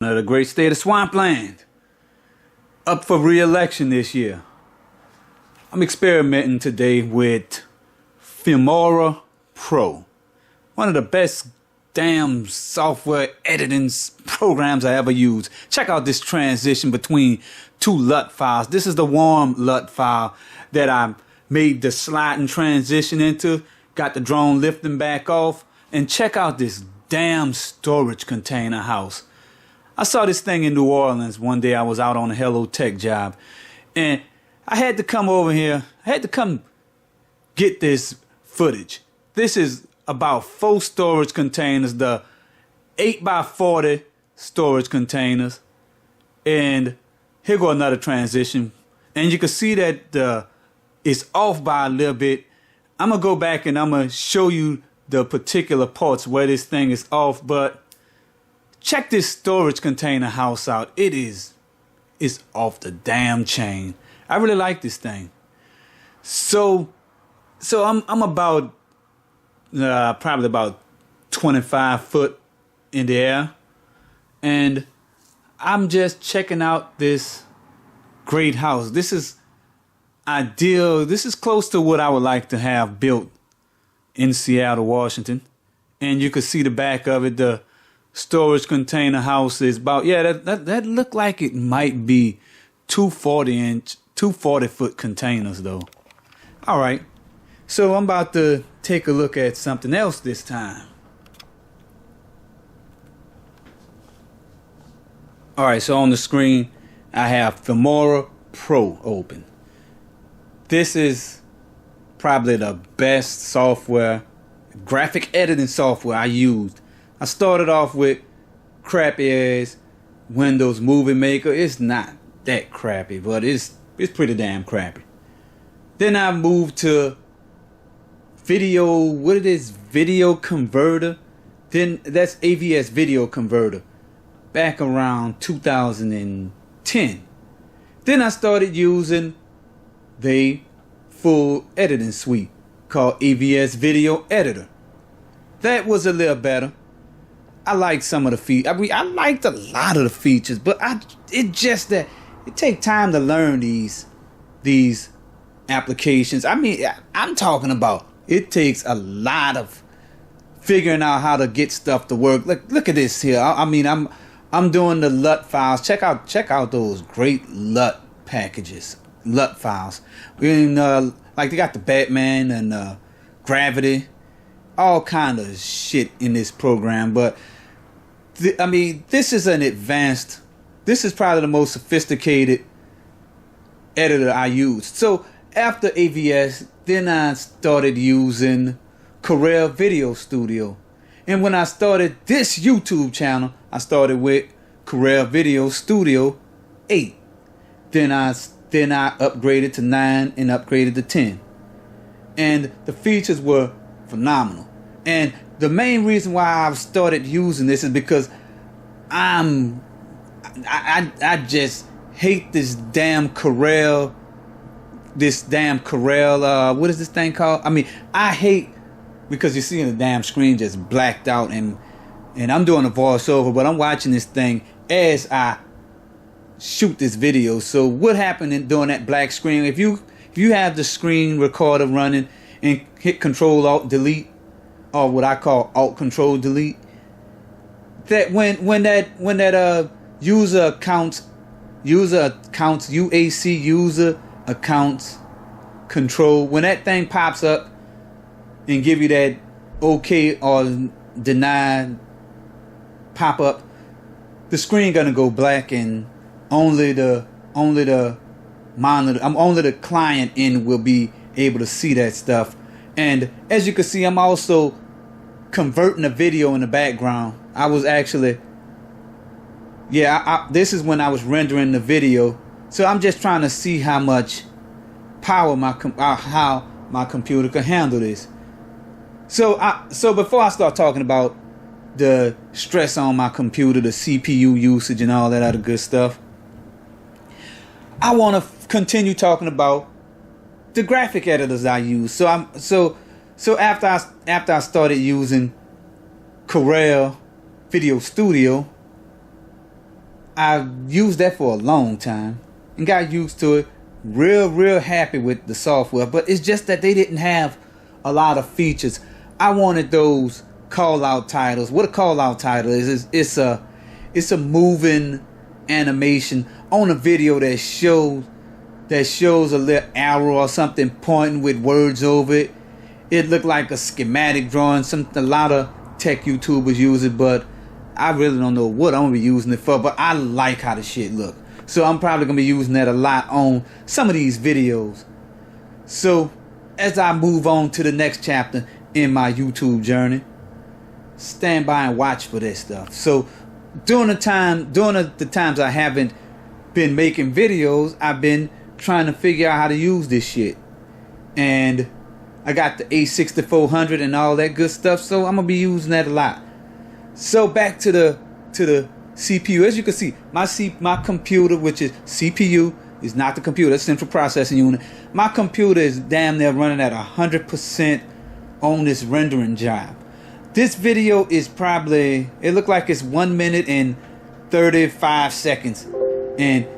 governor of the great state of Swampland, up for re-election this year. I'm experimenting today with Filmora Pro, one of the best damn software editing programs I ever used. Check out this transition between two LUT files. This is the warm LUT file that I made the sliding transition into, got the drone lifting back off, and check out this damn storage container house. I saw this thing in New Orleans one day. I was out on a Hello Tech job, and I had to come over here. I had to come get this footage. This is about 4 storage containers, the 8x40 storage containers, and here go another transition, and you can see that it's off by a little bit. I'm gonna go back and I'm gonna show you the particular parts where this thing is off, but check this storage container house out. It's off the damn chain. I really like this thing. So I'm about probably about 25 foot in the air, and I'm just checking out this great house. This is ideal. This is close to what I would like to have built in Seattle, Washington. And you can see the back of it. The storage container house is about, that looked like it might be 240-foot containers though. All right. So I'm about to take a look at something else this time. All right, so on the screen, I have Filmora Pro open. This is probably the best software, graphic editing software I used. I started off with crappy ass Windows Movie Maker. It's not that crappy, but it's pretty damn crappy. Then I moved to Video Converter. Then that's AVS Video Converter back around 2010. Then I started using the full editing suite called AVS Video Editor. That was a little better. I liked some of the features. I liked a lot of the features, but it takes time to learn these applications. I mean, I'm talking about it takes a lot of figuring out how to get stuff to work. Look at this here. I mean, I'm doing the LUT files. Check out those great LUT packages, LUT files. Like they got the Batman and Gravity, all kind of shit in this program. But I mean, this is probably the most sophisticated editor I used. So after AVS, then I started using Corel Video Studio. And when I started this YouTube channel, I started with Corel Video Studio 8. Then I upgraded to 9 and upgraded to 10. And the features were phenomenal. And the main reason why I've started using this is because I just hate this damn Corel. What is this thing called? I mean, I hate, because you see the damn screen just blacked out, and I'm doing a voiceover, but I'm watching this thing as I shoot this video. So what happened during that black screen? If you have the screen recorder running and hit Control Alt Delete, or what I call Alt Control Delete, that when that user accounts UAC user accounts control, when that thing pops up and give you that OK or deny pop up, the screen gonna go black, and only the monitor, only the client end will be able to see that stuff. And as you can see, I'm also converting the video in the background. I was actually, this is when I was rendering the video. So I'm just trying to see how much power how my computer can handle this. So before I start talking about the stress on my computer, the CPU usage and all that other good stuff, I want to continue talking about the graphic editors I use. So after I started using Corel Video Studio, I used that for a long time and got used to it. Real happy with the software, but it's just that they didn't have a lot of features. I wanted those call out titles. What a call out title is it's a moving animation on a video that shows a little arrow or something pointing with words over it. It looked like a schematic drawing. A lot of tech YouTubers use it, but I really don't know what I'm gonna be using it for. But I like how the shit look, so I'm probably gonna be using that a lot on some of these videos. So as I move on to the next chapter in my YouTube journey, stand by and watch for this stuff. So during the times I haven't been making videos, I've been trying to figure out how to use this shit. And I got the A6400 and all that good stuff, so I'm gonna be using that a lot. So back to the CPU. As you can see, my computer, which is CPU, is not the computer, it's central processing unit. My computer is damn near running at 100% on this rendering job. This video is probably, it looked like it's 1 minute and 35 seconds and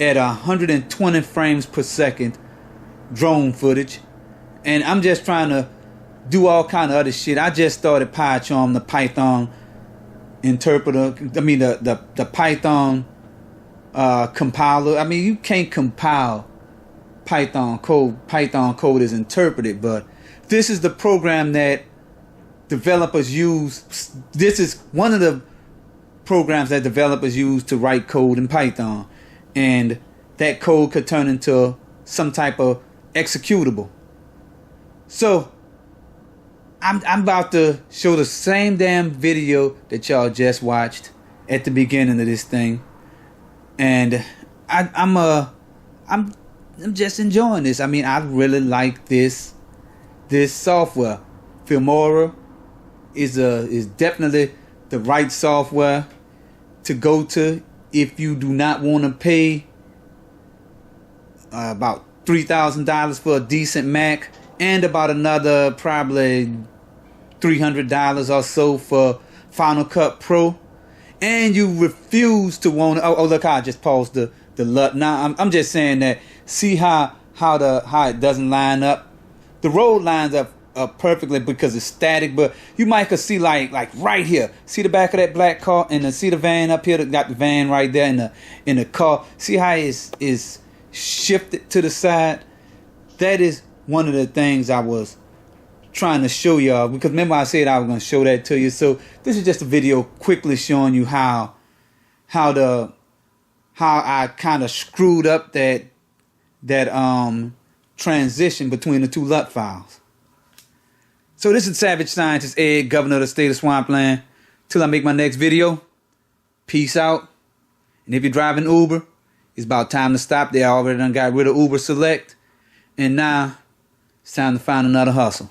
at 120 frames per second drone footage. And I'm just trying to do all kind of other shit. I just started PyCharm, the Python interpreter. I mean the Python compiler. I mean, you can't compile Python code. Python code is interpreted, but this is the program that developers use. This is one of the programs that developers use to write code in Python, and that code could turn into some type of executable. So I'm about to show the same damn video that y'all just watched at the beginning of this thing, and I'm just enjoying this. I mean, I really like this software. Filmora is definitely the right software to go to if you do not want to pay about $3,000 for a decent Mac, and about another probably $300 or so for Final Cut Pro, and you refuse to want to, oh look how I just paused the LUT. Now I'm just saying that, see how it doesn't line up. The road lines up perfectly because it's static, but you might could see like right here, see the back of that black car, and then see the van up here, got the van right there in the car. See how it's shifted to the side? That is one of the things I was trying to show y'all, because remember I said I was going to show that to you. So this is just a video quickly showing you how I kind of screwed up that transition between the two LUT files. So this is Savage Scientist Ed, Governor of the State of Swampland. Till I make my next video, peace out. And if you're driving Uber, it's about time to stop. They already done got rid of Uber Select, and now it's time to find another hustle.